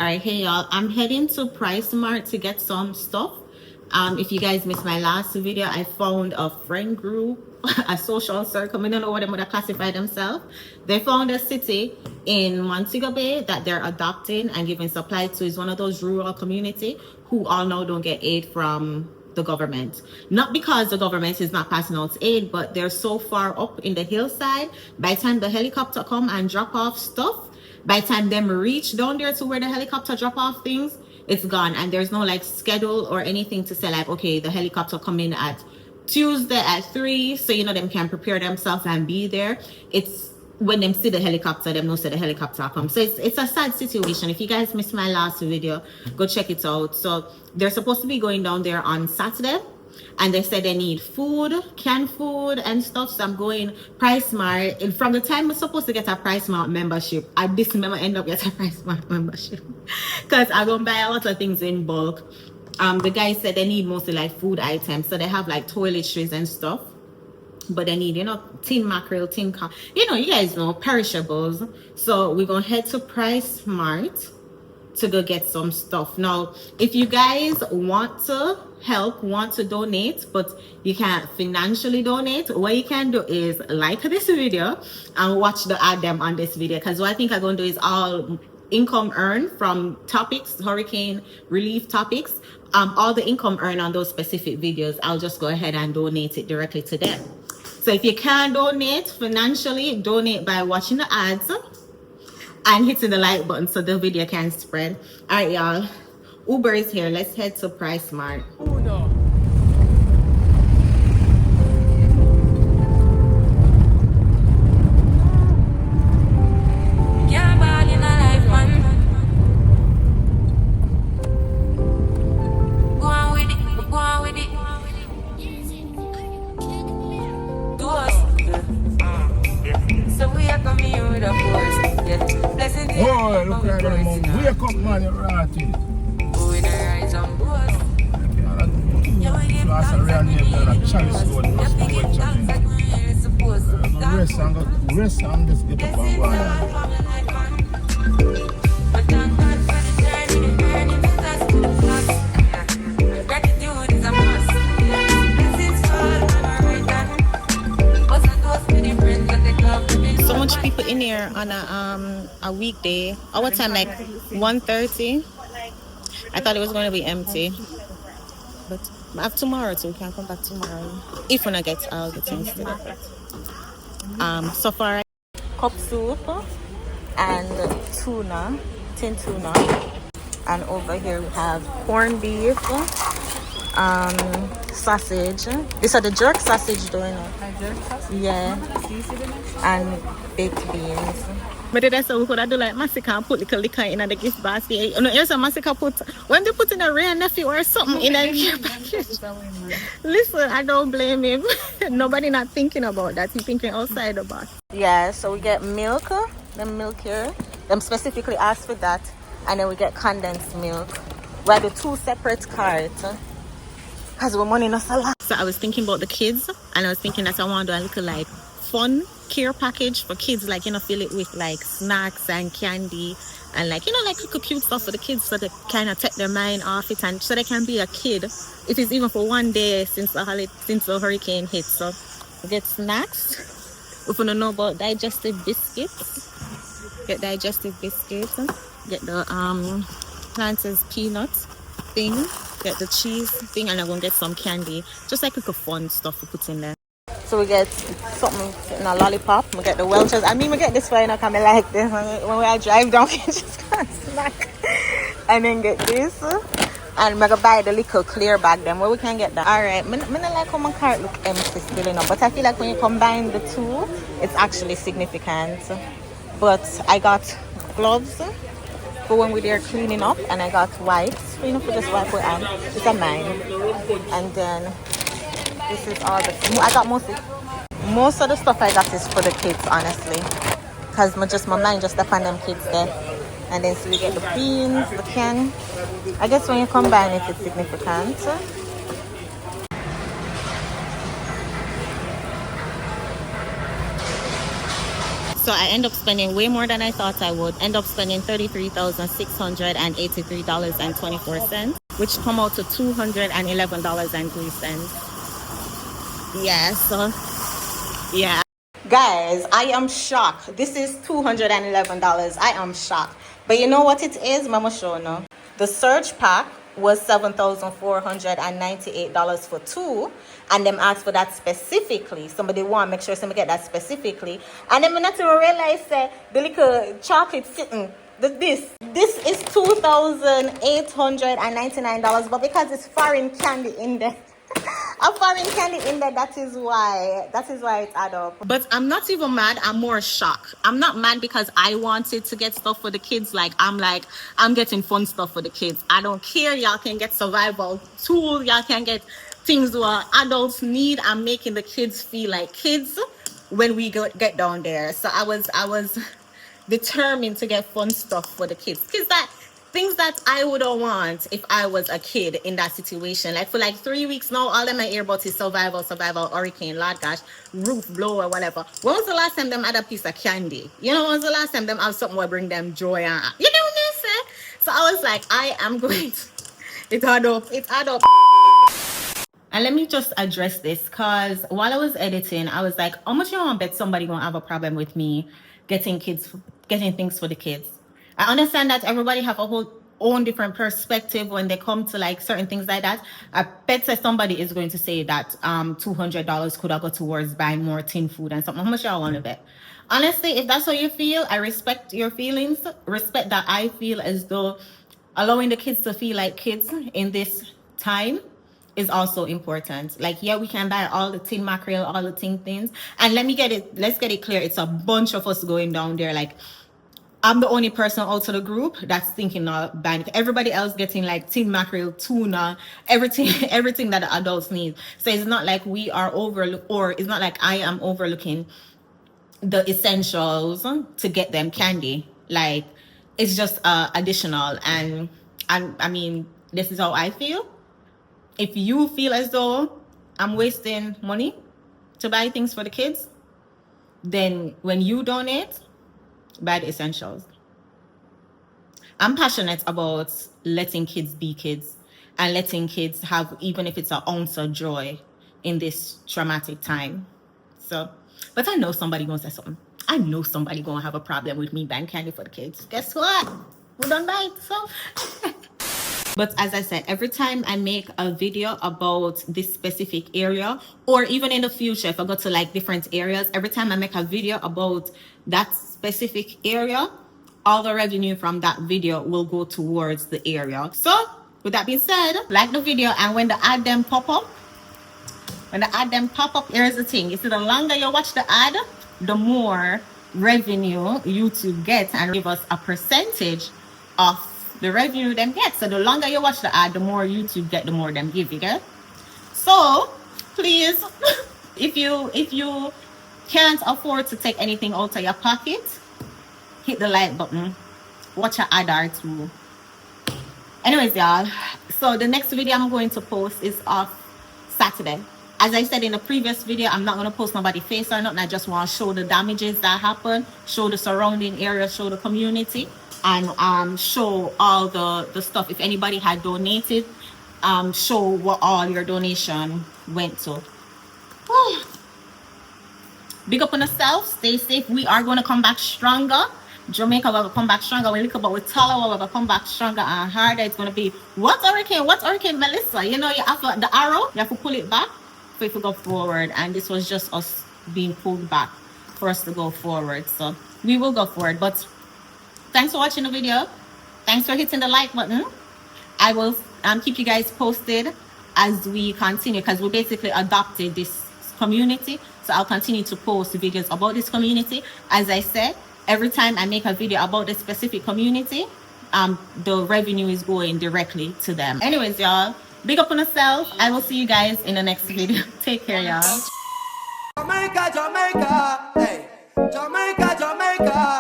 All right, hey y'all, I'm heading to PriceSmart to get some stuff. If you guys missed my last video, I found a friend group, a social circle. I don't know what they would classify themselves. They found a city in Montego Bay that they're adopting and giving supply to. Is one of those rural community who all now don't get aid from the government. Not because the government is not passing out aid, but they're so far up in the hillside. By the time the helicopter come and drop off stuff, by the time them reach down there to where the helicopter drop off things, it's gone. And there's no like schedule or anything to say like, okay, the helicopter come in at Tuesday at 3, so you know them can prepare themselves and be there. It's when them see the helicopter, them know say the helicopter come. So it's a sad situation. If you guys missed my last video, go check it out. So they're supposed to be going down there on Saturday, and they said they need food, canned food and stuff. So I'm going PriceSmart. And from the time I'm supposed to get a PriceSmart membership, I this member end up getting a PriceSmart membership because I'm gonna buy a lot of things in bulk. The guy said they need mostly like food items, so they have like toiletries and stuff, but they need, you know, tin mackerel, you know, you guys know, perishables. So we're gonna head to PriceSmart to go get some stuff. Now, if you guys want to help, want to donate, but you can't financially donate, what you can do is like this video and watch the ad them on this video, because what I think I'm going to do is all income earned from topics, hurricane relief topics, all the income earned on those specific videos, I'll just go ahead and donate it directly to them. So if you can't donate financially, donate by watching the ads and hitting the like button so the video can spread. All right, y'all, Uber is here. Let's head to PriceSmart. Oh, no. Oh, look at them, man. Wake up, man, you're rotted. Last a real name, they're a Charlie Stone, must be well chatting. Rest and just get up and go on. So much people in here on a weekday. Our time like 1:30. I thought it was going to be empty, but I have tomorrow, so we can come back tomorrow if when I get all the things today. So far, cup soup and tuna, tin tuna, and over here we have corned beef, sausage. These are the jerk sausage, though, you know. Yeah, and baked beans. But that's how we could do like Massacre and put little liquor in the gift basket. You know, here's a Massacre put when they put in a rare nephew or something in a gift package. Listen, I don't blame him. Nobody not thinking about that. He's thinking outside the box. Yeah, so we get milk, the milk here. Them specifically asked for that, and then we get condensed milk. We do 2 separate carts because we're money not a lot. So I was thinking about the kids, and I was thinking that I want to do a little like fun care package for kids, like, you know, fill it with like snacks and candy and like, you know, like little cute stuff for the kids, so they kind of take their mind off it and so they can be a kid if it's even for one day since the hurricane hit. So we get snacks. If you don't know about digestive biscuits, get digestive biscuits, get the Planters peanut thing, get the cheese thing, and I'm gonna get some candy, just like little fun stuff to put in there. So we get something in a lollipop. We get the Welch's. I mean, we get this one, I kind of like this. When we drive down, we just can't snack. And then get this. And we're going to buy the little clear bag then, where we can get that. Alright, I don't like how my cart look empty still, you know. But I feel like when you combine the two, it's actually significant. But I got gloves for when we're there cleaning up. And I got wipes, you know, for just wipe our hands. It's a mine. And then this is all the I got most of the stuff I got is for the kids, honestly, because my mind just upon them kids there. And then so we get the beans, the can. I guess when you combine it, it's significant. So I end up spending way more than I thought I would. End up spending $33,683.24, which come out to $211.03. Yeah, so yeah. Guys, I am shocked. This is $211. I am shocked. But you know what it is, Mama Shona? The surge pack was $7,498 for two, and them asked for that specifically. Somebody want to make sure somebody get that specifically, and then not even realize that the little chocolate sitting. This is $2,899, but because it's foreign candy in there. A foreign candy in there, that is why it add up. But I'm not even mad, I'm more shocked. I'm not mad because I wanted to get stuff for the kids. I'm getting fun stuff for the kids. I don't care. Y'all can get survival tools, y'all can get things what adults need. I'm making the kids feel like kids when we get down there. So I was determined to get fun stuff for the kids. Things that I wouldn't want if I was a kid in that situation. For 3 weeks now, all of my earbuds is survival, hurricane, Lord gosh, roof blow or whatever. When was the last time them had a piece of candy? When was the last time them have something that bring them joy? You know what I'm saying? So I was like, I am going to, it add up. And let me just address this, because while I was editing, I was like, how much you want to bet somebody gonna have a problem with me getting things for the kids? I understand that everybody have a whole own different perspective when they come to certain things like that. I bet that somebody is going to say that $200 could have go towards buying more tin food and something. How much y'all want to bet? Honestly, if that's how you feel, I respect your feelings. Respect that I feel as though allowing the kids to feel like kids in this time is also important. Yeah, we can buy all the tin mackerel, all the tin things. And let's get it clear. It's a bunch of us going down there. I'm the only person out of the group that's thinking of buying it. Everybody else getting tin mackerel, tuna, everything that the adults need. So it's not like we are it's not like I am overlooking the essentials to get them candy. It's just additional. And I mean, this is how I feel. If you feel as though I'm wasting money to buy things for the kids, then when you donate, buy the essentials. I'm passionate about letting kids be kids and letting kids have, even if it's an ounce of joy in this traumatic time. So, but I know somebody gonna say something. I know somebody gonna have a problem with me buying candy for the kids. Guess what? We don't buy it, so. But as I said, every time I make a video about this specific area, or even in the future, if I go to different areas, every time I make a video about that specific area, all the revenue from that video will go towards the area. So with that being said, like the video, and when the ad them pop up, here's the thing. You see, the longer you watch the ad, the more revenue YouTube gets and give us a percentage of the revenue them get. So the longer you watch the ad, the more YouTube get, the more them give you, get. So please, if you can't afford to take anything out of your pocket, hit the like button, watch an ad or two. Anyways, y'all, so the next video I'm going to post is of Saturday. As I said in the previous video, I'm not going to post nobody's face or nothing. I just want to show the damages that happen, show the surrounding area, show the community, and show all the stuff. If anybody had donated, show what all your donation went to. Big up on yourself, stay safe. We are going to come back stronger. Jamaica will come back stronger. We look about with Talawa will come back stronger and harder. It's going to be what hurricane Melissa, you have to, the arrow, you have to pull it back for it to go forward. And this was just us being pulled back for us to go forward. So we will go forward. But thanks for watching the video. Thanks for hitting the like button. I will keep you guys posted as we continue, because we basically adopted this community. So I'll continue to post videos about this community. As I said, every time I make a video about this specific community, the revenue is going directly to them. Anyways, y'all, big up on yourself. I will see you guys in the next video. Take care, y'all. Jamaica, Jamaica, hey. Jamaica, Jamaica.